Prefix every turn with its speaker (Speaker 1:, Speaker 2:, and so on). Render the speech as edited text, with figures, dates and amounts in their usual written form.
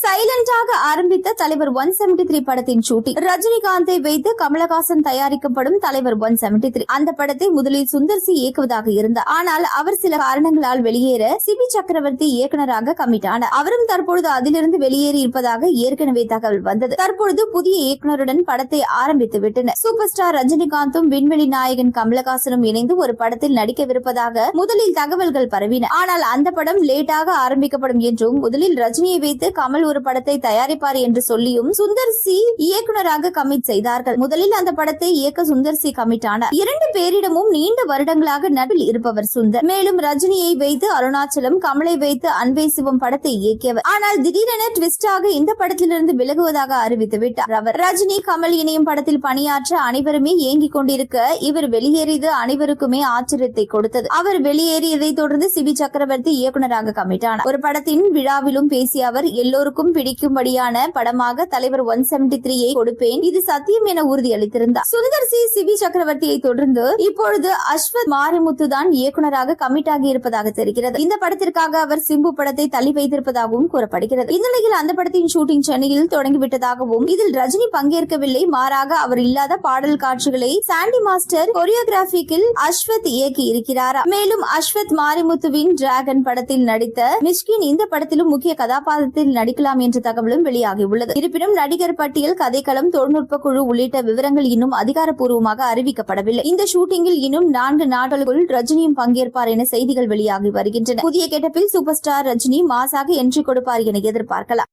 Speaker 1: சைலண்டாக ஆரம்பித்த தலைவர் 173 படத்தின் ஷூட்டிங். ரஜினிகாந்தை வைத்து கமலஹாசன் தயாரிக்கப்படும் தலைவர் 173 அந்த படத்தை முதலில் சுந்தர் சி இயக்குவதாக இருந்தார். ஆனால் அவர் சில காரணங்களால் வெளியேற சிபி சக்கரவர்த்தி இயக்குநராக கமிட் ஆனார். அவரும் தற்பொழுது அதிலிருந்து வெளியேறி இருப்பதாக ஏற்கனவே தகவல் வந்தது. தற்பொழுது புதிய இயக்குநருடன் படத்தை ஆரம்பித்து விட்டனர். சூப்பர் ஸ்டார் ரஜினிகாந்தும் விண்வெளி நாயகன் கமலஹாசனும் இணைந்து ஒரு படத்தில் நடிக்கவிருப்பதாக முதலில் தகவல்கள் பரவின. ஆனால் அந்த படம் லேட்டாக ஆரம்பிக்கப்படும் என்றும் முதலில் ரஜினியை வைத்து கமல் ஒரு படத்தை தயாரிப்பார் என்று சொல்லியும் சுந்தர் சி இயக்குநராக கமிட் செய்தார்கள். முதலில் அந்த படத்தை இயக்க சுந்தர் சி கமிட் ஆனார். இரண்டு பேரிடமும் நீண்ட வருடங்களாக நடுவில் இருப்பவர் சுந்தர். மேலும் ரஜினியை வைத்து அருணாச்சலம், கமலை வைத்து அன்பே சிவம் படத்தை இயக்கியவர். ஆனால் திடீரென ட்விஸ்டாக இந்த படத்திலிருந்து விலகுவதாக அறிவித்து விட்டார் அவர். ரஜினி கமல் இணையும் படத்தில் பணியாற்ற அனைவருமே ஏங்கிக் கொண்டிருக்க இவர் வெளியேறியது அனைவருக்குமே ஆச்சரியத்தை கொடுத்தது. அவர் வெளியேறியதை தொடர்ந்து சிபி சக்கரவர்த்தி இயக்குநராக கமிட் ஆனார். ஒரு படத்தின் விழாவிலும் பேசிய அவர், எல்லோருக்கும் பிடிக்கும்படியான படமாக தலைவர் 173 கொடுப்பேன், இது சத்தியம் என உறுதியளித்திருந்தார். சுந்தர் சி சிபி சக்கரவர்த்தியை தொடர்ந்து இப்பொழுது அஸ்வத் மாரிமுத்து தான் இயக்குநராக கமிட் ஆகி இருப்பதாக தெரிகிறது. இந்த படத்திற்காக அவர் சிம்பு படத்தை தள்ளி வைத்திருப்பதாகவும் கூறப்படுகிறது. இந்நிலையில் அந்த படத்தின் ஷூட்டிங் சென்னையில் தொடங்கிவிட்டதாகவும் இதில் ரஜினி பங்கேற்கவில்லை, மாறாக அவர் இல்லாத பாடல் காட்சிகளை சாண்டி மாஸ்டர் கொரியோகிராபிக்கில் அஸ்வத் இயக்கி இருக்கிறாரா. மேலும் அஸ்வத் மாரிமுத்துவின் டிராகன் படத்தில் நடித்த மிஷ்கின் இந்த படத்திலும் முக்கிய கதாபாத்திரத்தில் நடிக்கலாம் என்ற தகவலும் வெளியாகியுள்ளது. இருப்பினும் நடிகர் பட்டியல், கதைக்களம், தொழில்நுட்ப குழு உள்ளிட்ட விவரங்கள் இன்னும் அதிகாரப்பூர்வமாக அறிவிக்கப்படவில்லை. இந்த ஷூட்டிங்கில் இன்னும் 4 நாட்களுக்குள் ரஜினியும் பங்கேற்பார் என செய்திகள் வெளியாகி வருகின்றன. புதிய கெட்டப்பில் சூப்பர் ஸ்டார் ரஜினி மாசாக என்ட்ரி கொடுப்பார் என எதிர்பார்க்கலாம்.